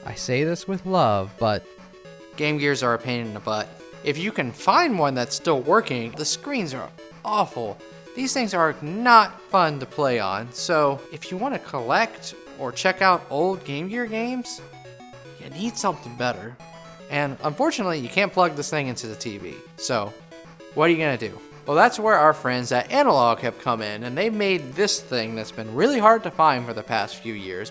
I say this with love, but Game Gears are a pain in the butt. If you can find one that's still working, the screens are awful. These things are not fun to play on, so if you want to collect or check out old Game Gear games, you need something better. And unfortunately, you can't plug this thing into the TV. So, what are you gonna do? Well, that's where our friends at Analogue have come in, and they made this thing that's been really hard to find for the past few years.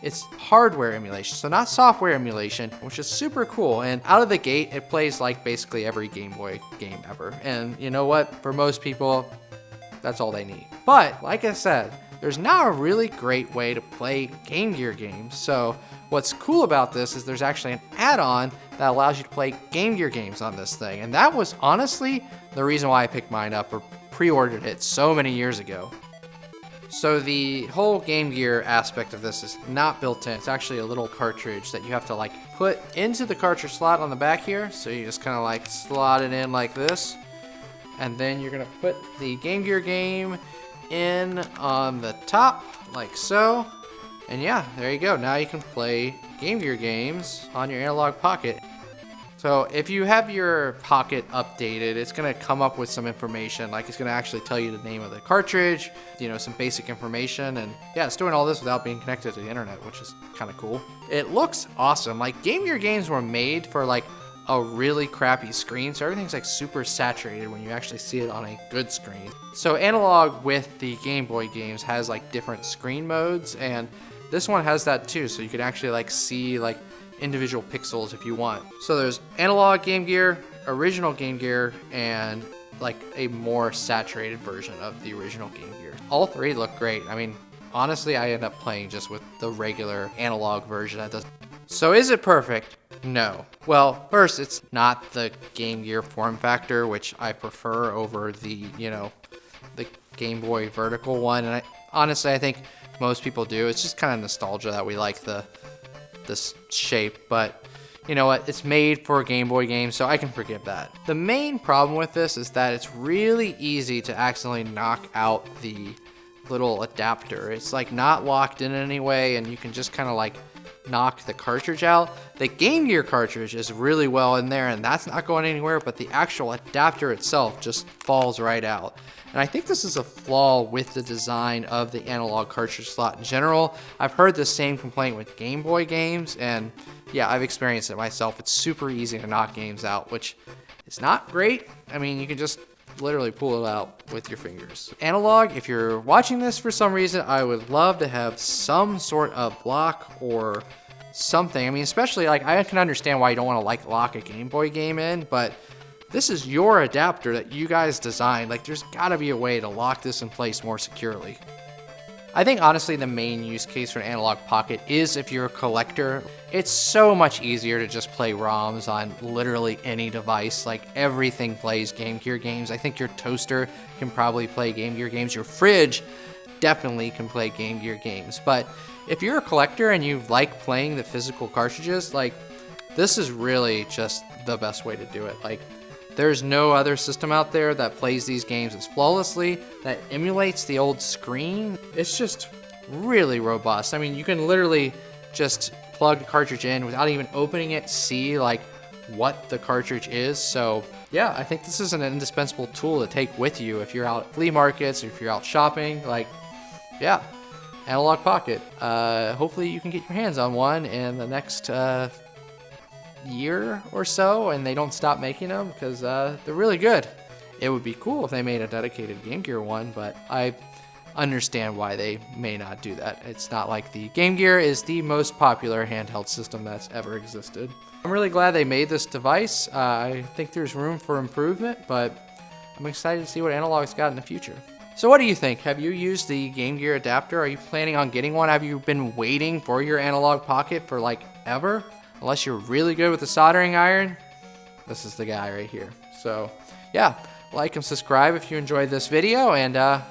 It's hardware emulation, so not software emulation, which is super cool. And out of the gate, it plays like basically every Game Boy game ever. And you know what? For most people, that's all they need. But like I said, there's not a really great way to play Game Gear games. So what's cool about this is there's actually an add-on that allows you to play Game Gear games on this thing. And that was honestly the reason why I picked mine up or pre-ordered it so many years ago. So the whole Game Gear aspect of this is not built in. It's actually a little cartridge that you have to like put into the cartridge slot on the back here. So you just kind of like slot it in like this. And then you're gonna put the Game Gear game in on the top like so. And yeah, there you go. Now you can play Game Gear games on your Analogue Pocket. So if you have your Pocket updated, it's gonna come up with some information, like it's gonna actually tell you the name of the cartridge, you know, some basic information, and yeah, it's doing all this without being connected to the internet, which is kind of cool. It looks awesome. Like Game Gear games were made for like a really crappy screen, so everything's like super saturated when you actually see it on a good screen. So Analogue with the Game Boy games has like different screen modes, and this one has that too, so you can actually like see like individual pixels if you want. So there's Analogue Game Gear, original Game Gear, and like a more saturated version of the original Game Gear. All three look great. I mean, honestly, I end up playing just with the regular Analogue version. That does. So is it perfect? No. Well, first, it's not the Game Gear form factor, which I prefer over the, you know, the Game Boy vertical one. And honestly, I think most people do. It's just kind of nostalgia that we like this shape, but you know what? It's made for a Game Boy game, so I can forgive that. The main problem with this is that it's really easy to accidentally knock out the little adapter. It's like not locked in any way, and you can just kind of like knock the cartridge out. The Game Gear cartridge is really well in there, and that's not going anywhere, but the actual adapter itself just falls right out. And I think this is a flaw with the design of the Analogue cartridge slot in general. I've heard the same complaint with Game Boy games, and yeah, I've experienced it myself. It's super easy to knock games out, which is not great. I mean, you can just literally pull it out with your fingers. Analogue, if you're watching this for some reason, I would love to have some sort of block or something. I mean, especially like I can understand why you don't want to like lock a Game Boy game in, but this is your adapter that you guys designed. Like, there's gotta be a way to lock this in place more securely. I think honestly the main use case for an Analogue Pocket is if you're a collector. It's so much easier to just play ROMs on literally any device. Like everything plays Game Gear games. I think your toaster can probably play Game Gear games. Your fridge definitely can play Game Gear games. But if you're a collector and you like playing the physical cartridges, like this is really just the best way to do it. Like, there's no other system out there that plays these games as flawlessly, that emulates the old screen. It's just really robust. I mean, you can literally just plug the cartridge in without even opening it, see like what the cartridge is. So yeah, I think this is an indispensable tool to take with you if you're out at flea markets or if you're out shopping. Like, yeah, Analogue Pocket. Hopefully you can get your hands on one in the next year or so, and they don't stop making them because they're really good. It would be cool if they made a dedicated Game Gear one, but I understand why they may not do that. It's not like the Game Gear is the most popular handheld system that's ever existed. I'm really glad they made this device. I think there's room for improvement, but I'm excited to see what Analogue's got in the future. So what do you think? Have you used the Game Gear adapter? Are you planning on getting one? Have you been waiting for your Analogue Pocket for like ever? Unless you're really good with the soldering iron, this is the guy right here. So yeah, like and subscribe if you enjoyed this video, and I'll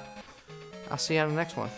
see you on the next one.